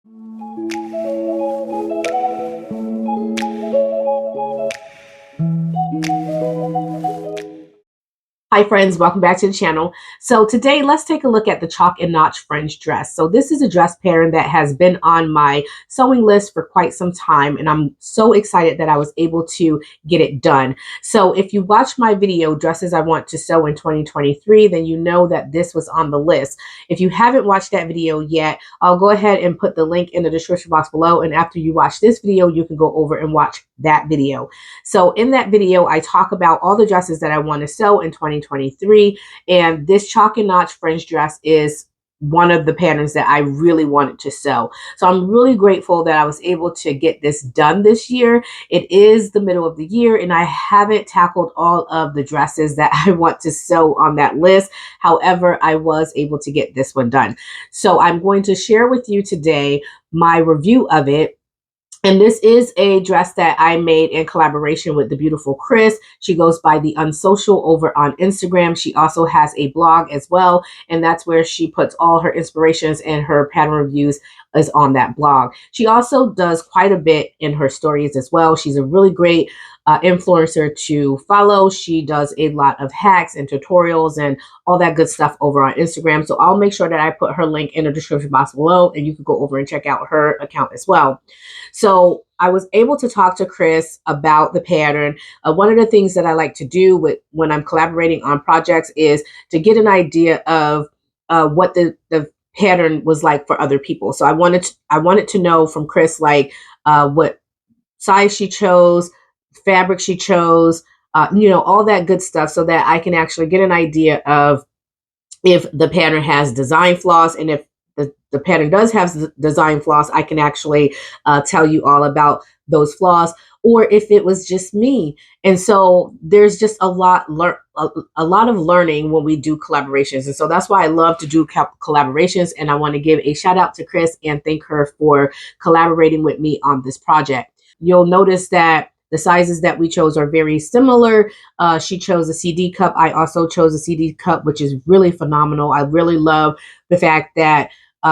Hi friends, welcome back to the channel. So today let's take a look at the chalk and notch fringe dress. So this is a dress pattern that has been on my sewing list for quite some time, and I'm so excited that I was able to get it done. So if you watch my video, Dresses I Want to Sew in 2023, then you know that this was on the list. If you haven't watched that video yet, I'll go ahead and put the link in the description box below, and after you watch this video, you can go over and watch that video. So in that video, I talk about all the dresses that I want to sew in 2023, and this chalk and notch fringe dress is one of the patterns that I really wanted to sew. So I'm really grateful that I was able to get this done this year. It is the middle of the year and I haven't tackled all of the dresses that I want to sew on that list. However, I was able to get this one done. So I'm going to share with you today my review of it. And this is a dress that I made in collaboration with the beautiful Kris. She goes by The Unsocial over on Instagram. She also has a blog as well, and that's where she puts all her inspirations and her pattern reviews is on that blog. She also does quite a bit in her stories as well. She's a really great influencer to follow. She does a lot of hacks and tutorials and all that good stuff over on Instagram. So I'll make sure that I put her link in the description box below, and you can go over and check out her account as well. So I was able to talk to Kris about the pattern. One of the things that I like to do when I'm collaborating on projects is to get an idea of what the pattern was like for other people. So I wanted to know from Kris like what size she chose, fabric she chose, all that good stuff, so that I can actually get an idea of if the pattern has design flaws, and if the pattern does have design flaws, I can actually tell you all about those flaws, or if it was just me. And so there's just a lot of learning when we do collaborations. And so that's why I love to do collaborations. And I want to give a shout out to Kris and thank her for collaborating with me on this project. You'll notice that the sizes that we chose are very similar. She chose a CD cup. I also chose a CD cup, which is really phenomenal. I really love the fact that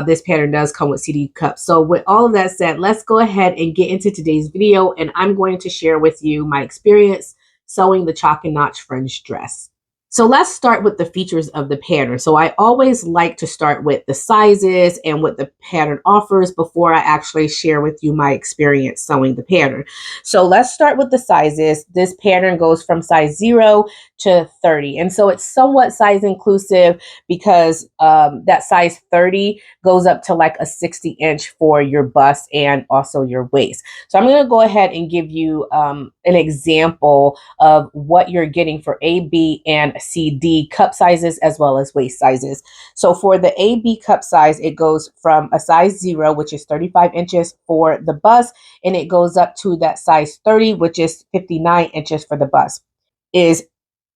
this pattern does come with CD cups. So with all of that said, let's go ahead and get into today's video, and I'm going to share with you my experience sewing the chalk and notch fringe dress. So let's start with the features of the pattern. So I always like to start with the sizes and what the pattern offers before I actually share with you my experience sewing the pattern. So let's start with the sizes. This pattern goes from size 0 to 30. And so it's somewhat size inclusive because that size 30 goes up to like a 60-inch for your bust and also your waist. So I'm going to go ahead and give you an example of what you're getting for A, B, and CD cup sizes as well as waist sizes. So for the AB cup size, it goes from a size 0, which is 35 inches for the bust, and it goes up to that size 30, which is 59 inches for the bust. Is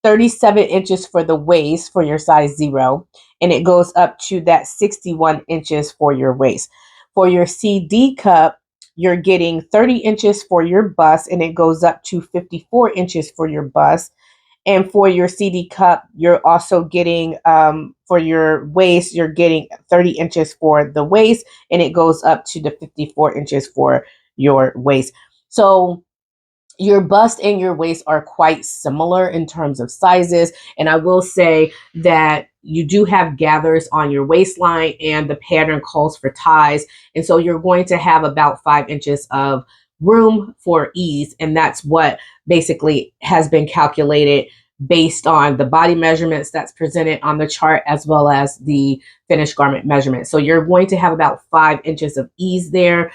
37 inches for the waist for your size 0, and it goes up to that 61 inches for your waist. For your CD cup, you're getting 30 inches for your bust, and it goes up to 54 inches for your bust. And for your CD cup, you're also getting, for your waist, you're getting 30 inches for the waist, and it goes up to the 54 inches for your waist. So your bust and your waist are quite similar in terms of sizes. And I will say that you do have gathers on your waistline, and the pattern calls for ties. And so you're going to have about 5 inches of room for ease. And that's what basically has been calculated based on the body measurements that's presented on the chart, as well as the finished garment measurement. So you're going to have about 5 inches of ease there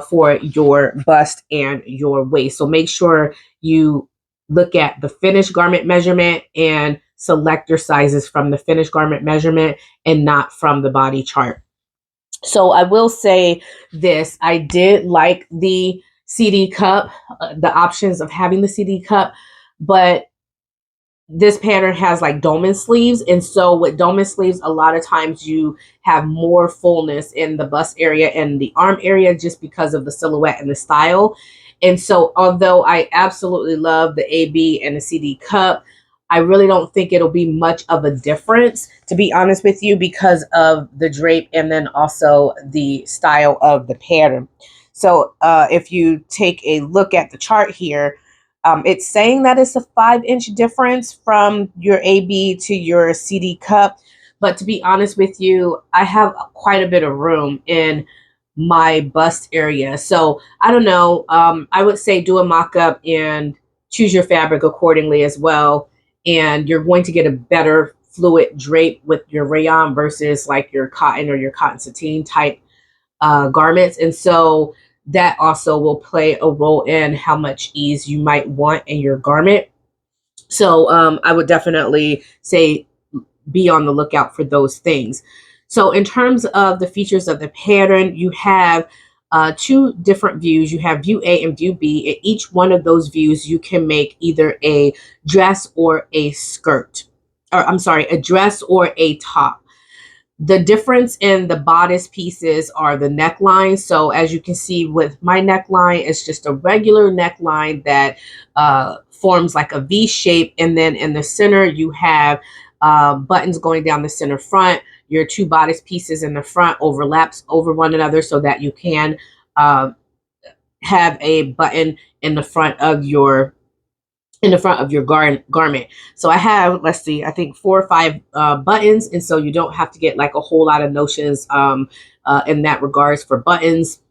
for your bust and your waist. So make sure you look at the finished garment measurement and select your sizes from the finished garment measurement and not from the body chart. So I will say this, I did like the CD cup, the options of having the CD cup, but this pattern has like dolman sleeves. And so with dolman sleeves, a lot of times you have more fullness in the bust area and the arm area just because of the silhouette and the style. And so although I absolutely love the AB and the CD cup, I really don't think it'll be much of a difference, to be honest with you, because of the drape and then also the style of the pattern. So if you take a look at the chart here, it's saying that it's a 5-inch difference from your AB to your CD cup. But to be honest with you, I have quite a bit of room in my bust area. So I don't know. I would say do a mock-up and choose your fabric accordingly as well. And you're going to get a better fluid drape with your rayon versus like your cotton or your cotton sateen type garments. And so that also will play a role in how much ease you might want in your garment. So I would definitely say be on the lookout for those things. So in terms of the features of the pattern, you have two different views. You have view A and view B. In each one of those views, you can make either a dress or a skirt, or I'm sorry, a dress or a top. The difference in the bodice pieces are the neckline. So as you can see with my neckline, it's just a regular neckline that forms like a V shape. And then in the center, you have buttons going down the center front. Your two bodice pieces in the front overlaps over one another so that you can have a button in the front of your garment. So I have, let's see, I think 4 or 5 buttons, and so you don't have to get like a whole lot of notions in that regards for buttons.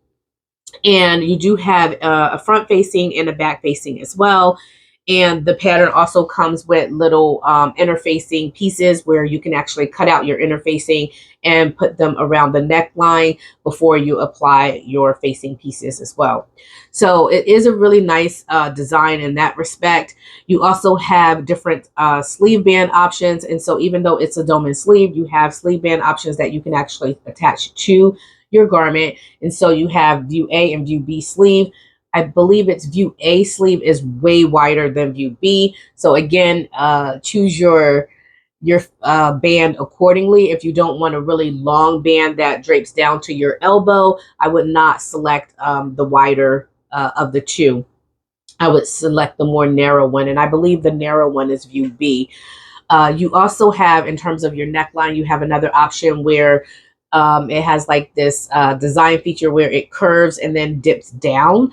And you do have a front facing and a back facing as well. And the pattern also comes with little interfacing pieces where you can actually cut out your interfacing and put them around the neckline before you apply your facing pieces as well. So it is a really nice design in that respect. You also have different sleeve band options. And so even though it's a dome and sleeve, you have sleeve band options that you can actually attach to your garment. And so you have view A and view B sleeve. I believe it's view A sleeve is way wider than view B. So again, choose your band accordingly. If you don't want a really long band that drapes down to your elbow, I would not select the wider of the two. I would select the more narrow one. And I believe the narrow one is view B. You also have, in terms of your neckline, you have another option where it has like this design feature where it curves and then dips down.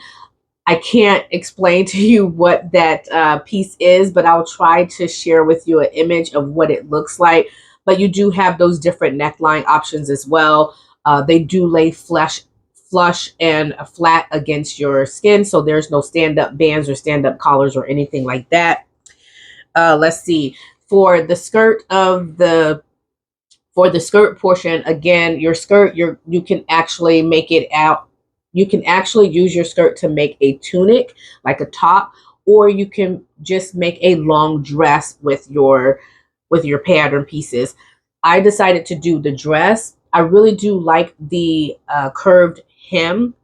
I can't explain to you what that piece is, but I'll try to share with you an image of what it looks like. But you do have those different neckline options as well. They do lay flush and flat against your skin, so there's no stand-up bands or stand-up collars or anything like that. Let's see. For the skirt portion, again, your skirt, you can actually make it out. You can actually use your skirt to make a tunic, like a top, or you can just make a long dress with your pattern pieces. I decided to do the dress. I really do like the curved hem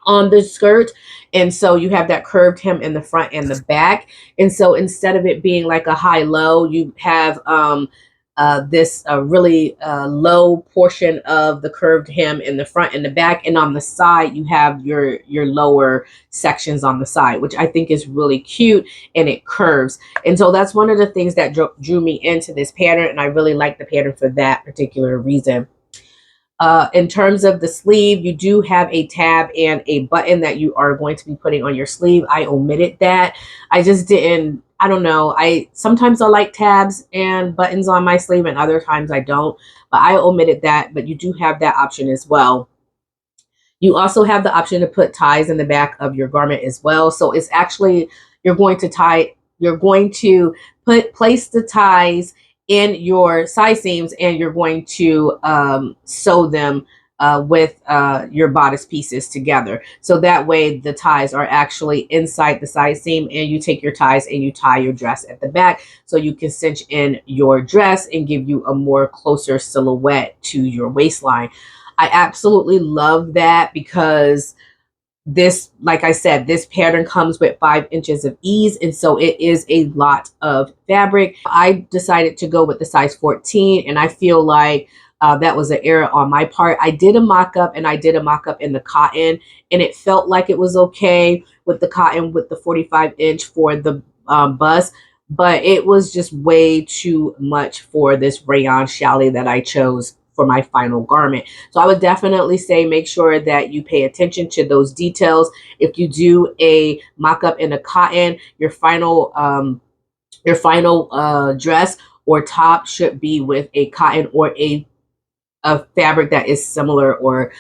on the skirt, and so you have that curved hem in the front and the back. And so instead of it being like a high-low, you have this really low portion of the curved hem in the front and the back, and on the side you have your lower sections on the side, which I think is really cute, and it curves. And so that's one of the things that drew me into this pattern, and I really like the pattern for that particular reason. In terms of the sleeve, you do have a tab and a button that you are going to be putting on your sleeve. I omitted that. I just didn't, I don't know. Sometimes I like tabs and buttons on my sleeve and other times I don't, but I omitted that, but you do have that option as well. You also have the option to put ties in the back of your garment as well. So it's actually, you're going to place the ties in your side seams, and you're going to sew them with your bodice pieces together. So that way the ties are actually inside the side seam, and you take your ties and you tie your dress at the back so you can cinch in your dress and give you a more closer silhouette to your waistline. I absolutely love that because this, like I said, this pattern comes with 5 inches of ease, and so it is a lot of fabric. I decided to go with the size 14, and I feel like that was an error on my part. I did a mock-up, and I did a mock-up in the cotton, and it felt like it was okay with the cotton with the 45 inch for the bust. but it was just way too much for this rayon challis that I chose for my final garment. So I would definitely say make sure that you pay attention to those details. If you do a mock-up in a cotton, your final dress or top should be with a cotton or a fabric that is similar or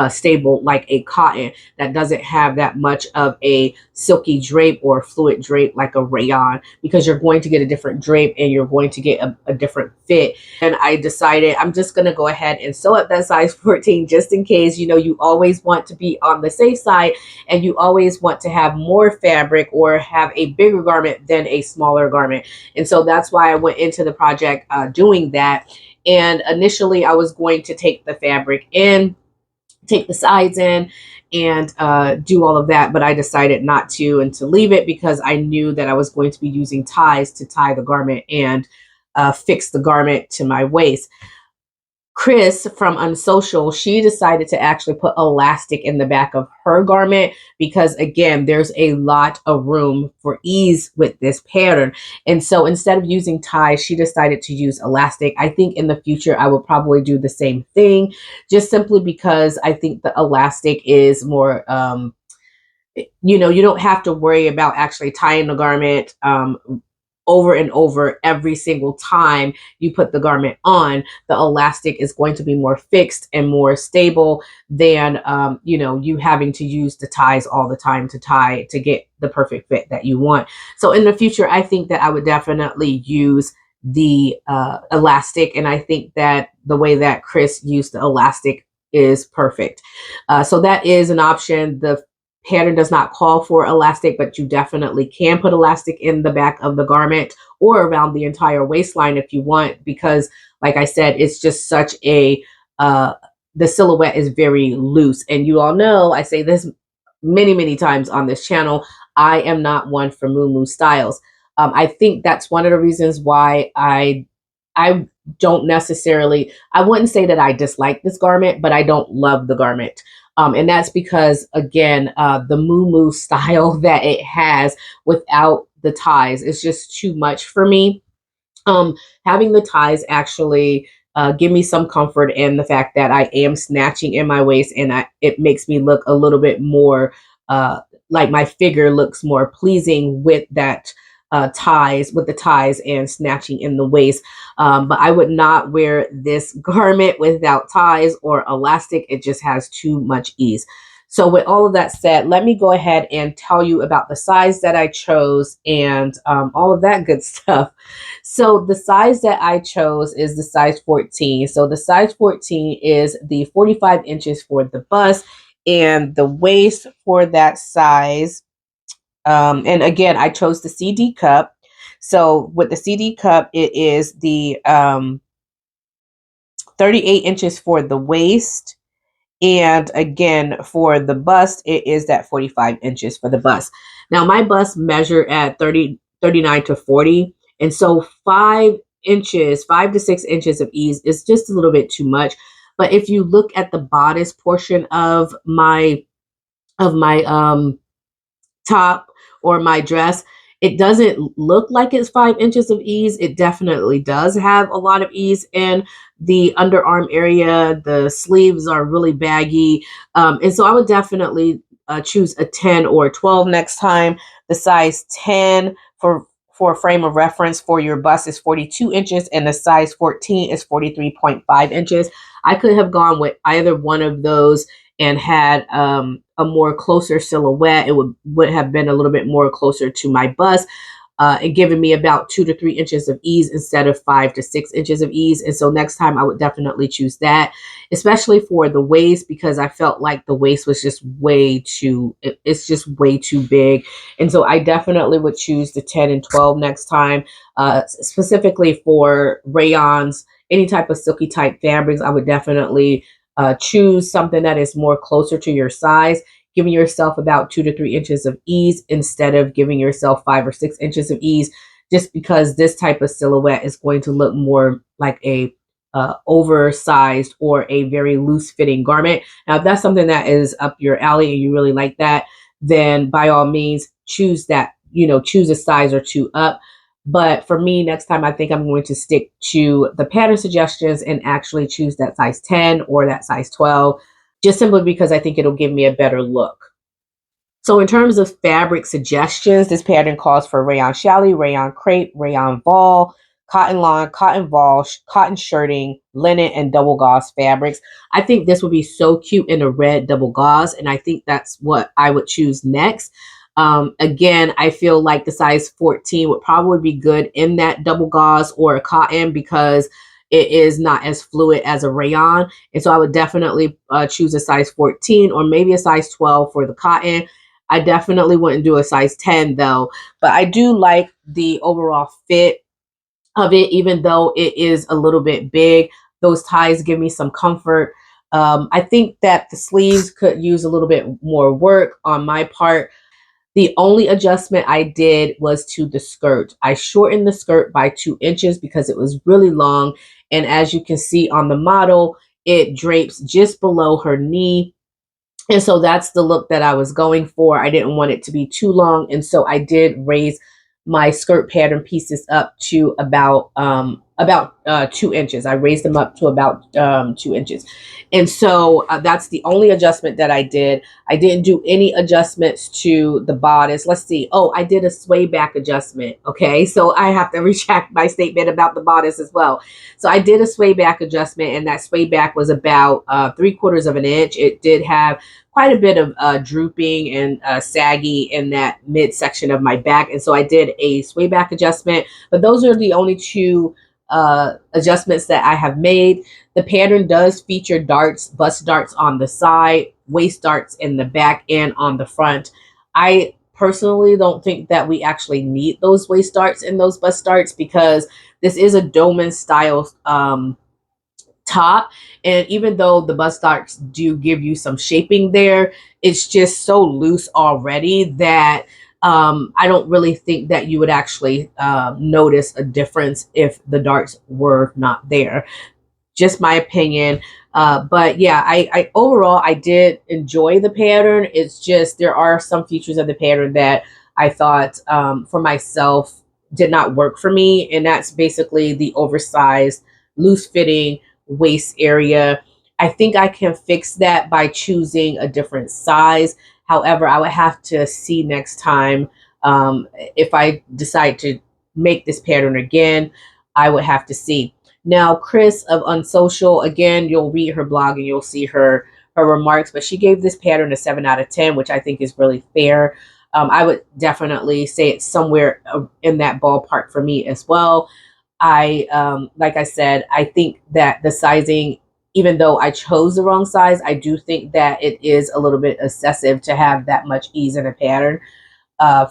stable like a cotton, that doesn't have that much of a silky drape or fluid drape like a rayon, because you're going to get a different drape and you're going to get a different fit. And I decided I'm just going to go ahead and sew up that size 14 just in case. You know, you always want to be on the safe side, and you always want to have more fabric or have a bigger garment than a smaller garment. And so that's why I went into the project doing that. And initially I was going to take the fabric in, take the sides in, and do all of that, but I decided not to and to leave it because I knew that I was going to be using ties to tie the garment and fix the garment to my waist. Kris from Unsocial, she decided to actually put elastic in the back of her garment because, again, there's a lot of room for ease with this pattern. And so instead of using ties, she decided to use elastic. I think in the future, I will probably do the same thing, just simply because I think the elastic is more, you know, you don't have to worry about actually tying the garment over and over every single time you put the garment on. The elastic is going to be more fixed and more stable than, you know, you having to use the ties all the time to tie to get the perfect fit that you want. So in the future, I think that I would definitely use the elastic. And I think that the way that Kris used the elastic is perfect. So that is an option. The pattern does not call for elastic, but you definitely can put elastic in the back of the garment or around the entire waistline if you want, because like I said, it's just such a, the silhouette is very loose. And you all know, I say this many, many times on this channel, I am not one for moo styles. I think that's one of the reasons why I don't necessarily, I wouldn't say that I dislike this garment, but I don't love the garment. And that's because, again, the moo style that it has without the ties is just too much for me. Having the ties actually give me some comfort in the fact that I am snatching in my waist, and it makes me look a little bit more like my figure looks more pleasing with that ties, with the ties and snatching in the waist. But I would not wear this garment without ties or elastic. It just has too much ease. So with all of that said, let me go ahead and tell you about the size that I chose and all of that good stuff. So the size that I chose is the size 14. So the size 14 is the 45 inches for the bust, and the waist for that size. And again, I chose the CD cup. So with the CD cup, it is the 38 inches for the waist. And again, for the bust, it is that 45 inches for the bust. Now, my bust measure at 39 to 40. And so 5 to 6 inches of ease is just a little bit too much. But if you look at the bodice portion of my top or my dress, it doesn't look like it's 5 inches of ease. It definitely does have a lot of ease in the underarm area. The sleeves are really baggy. And so I would definitely choose a 10 or a 12 next time. The size 10 for a frame of reference for your bust is 42 inches, and the size 14 is 43.5 inches. I could have gone with either one of those and had a more closer silhouette. It would have been a little bit more closer to my bust, and giving me about 2 to 3 inches of ease instead of 5 to 6 inches of ease. And so next time I would definitely choose that, especially for the waist, because I felt like the waist was just way too, it's just way too big. And so I definitely would choose the 10 and 12 next time, specifically for rayons, any type of silky type fabrics. I would definitely choose something that is more closer to your size, giving yourself about 2 to 3 inches of ease instead of giving yourself 5 or 6 inches of ease, just because this type of silhouette is going to look more like a oversized or a very loose fitting garment. Now, if that's something that is up your alley and you really like that, then by all means choose that, you know, choose a size or two up. But for me, next time, I think I'm going to stick to the pattern suggestions and actually choose that size 10 or that size 12, just simply because I think it'll give me a better look. So in terms of fabric suggestions, this pattern calls for rayon challis, rayon crepe, rayon voile, cotton lawn, cotton voile, cotton shirting, linen, and double gauze fabrics. I think this would be so cute in a red double gauze, and I think that's what I would choose next. Again, I feel like the size 14 would probably be good in that double gauze or a cotton because it is not as fluid as a rayon. And so I would definitely choose a size 14 or maybe a size 12 for the cotton. I definitely wouldn't do a size 10 though, but I do like the overall fit of it, even though it is a little bit big. Those ties give me some comfort. I think that the sleeves could use a little bit more work on my part. The only adjustment I did was to the skirt. I shortened the skirt by 2 inches because it was really long. And as you can see on the model, it drapes just below her knee. And so that's the look that I was going for. I didn't want it to be too long. And so I did raise my skirt pattern pieces up to about 2 inches. I raised them up to about 2 inches. And so that's the only adjustment that I did. I didn't do any adjustments to the bodice. Let's see. Oh, I did a sway back adjustment. Okay. So I have to retract my statement about the bodice as well. So I did a sway back adjustment, and that sway back was about 3/4 of an inch. It did have quite a bit of drooping and saggy in that midsection of my back. And so I did a sway back adjustment, but those are the only two adjustments that I have made. The pattern does feature darts, bust darts on the side, waist darts in the back and on the front. I personally don't think that we actually need those waist darts and those bust darts because this is a dolman style top, and even though the bust darts do give you some shaping there, it's just so loose already that I don't really think that you would actually notice a difference if the darts were not there. Just my opinion. But yeah, I overall I did enjoy the pattern. It's just there are some features of the pattern that I thought for myself did not work for me, and that's basically the oversized, loose fitting waist area. I think I can fix that by choosing a different size. However, I would have to see next time if I decide to make this pattern again. I would have to see. Now, Kris of Unsocial, again, you'll read her blog and you'll see her remarks, but she gave this pattern a 7 out of 10, which I think is really fair. I would definitely say it's somewhere in that ballpark for me as well. Like I said, I think that the sizing, even though I chose the wrong size, I do think that it is a little bit excessive to have that much ease in a pattern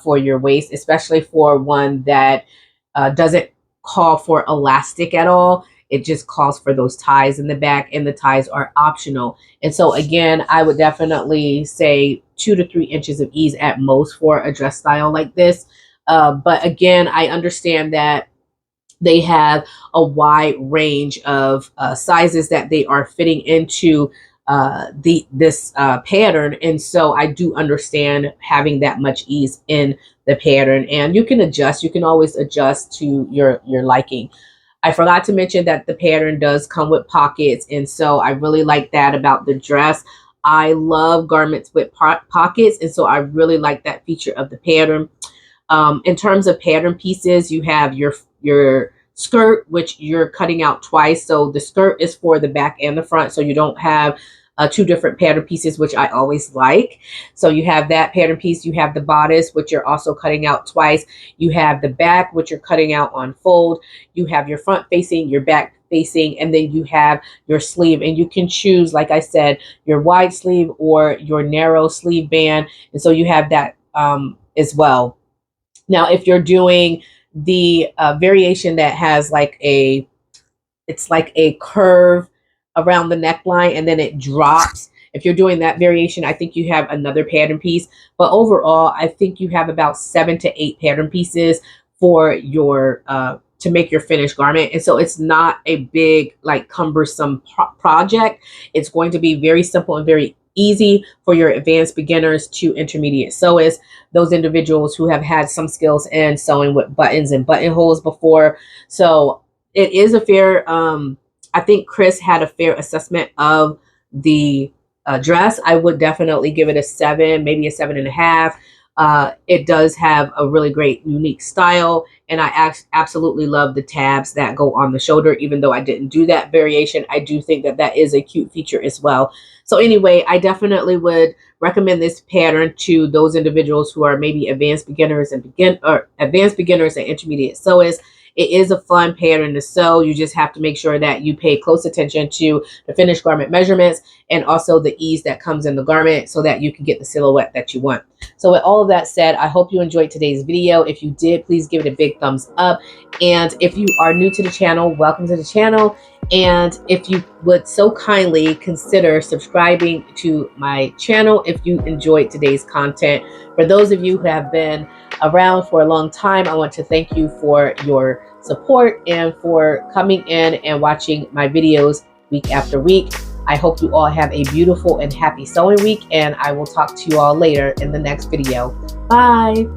for your waist, especially for one that doesn't call for elastic at all. It just calls for those ties in the back, and the ties are optional. And so again, I would definitely say 2 to 3 inches of ease at most for a dress style like this. But again, I understand that they have a wide range of sizes that they are fitting into this pattern, and so I do understand having that much ease in the pattern. And you can adjust. You can always adjust to your liking. I forgot to mention that the pattern does come with pockets, and so I really like that about the dress. I love garments with pockets, and so I really like that feature of the pattern. In terms of pattern pieces, you have your skirt, which you're cutting out twice. So the skirt is for the back and the front, so you don't have two different pattern pieces, which I always like. So you have that pattern piece. You have the bodice, which you're also cutting out twice. You have the back, which you're cutting out on fold. You have your front facing, your back facing, and then you have your sleeve. And you can choose, like I said, your wide sleeve or your narrow sleeve band. And so you have that as well. Now, if you're doing the variation that has it's like a curve around the neckline and then it drops. If you're doing that variation, I think you have another pattern piece. But overall, I think you have about 7 to 8 pattern pieces for your to make your finished garment. And so it's not a big, like, cumbersome project. It's going to be very simple and very easy for your advanced beginners to intermediate sewists, those individuals who have had some skills in sewing with buttons and buttonholes before. So it is a fair, I think Kris had a fair assessment of the dress. I would definitely give it a 7, maybe a 7.5. It does have a really great unique style, and I absolutely love the tabs that go on the shoulder. Even though I didn't do that variation, I do think that that is a cute feature as well. So anyway, I definitely would recommend this pattern to those individuals who are maybe advanced beginners and intermediate sewists. It is a fun pattern to sew. You just have to make sure that you pay close attention to the finished garment measurements and also the ease that comes in the garment so that you can get the silhouette that you want. So with all of that said, I hope you enjoyed today's video. If you did, please give it a big thumbs up. And if you are new to the channel, welcome to the channel. And if you would so kindly consider subscribing to my channel if you enjoyed today's content. For those of you who have been around for a long time, I want to thank you for your support and for coming in and watching my videos week after week. I hope you all have a beautiful and happy sewing week, and I will talk to you all later in the next video. Bye.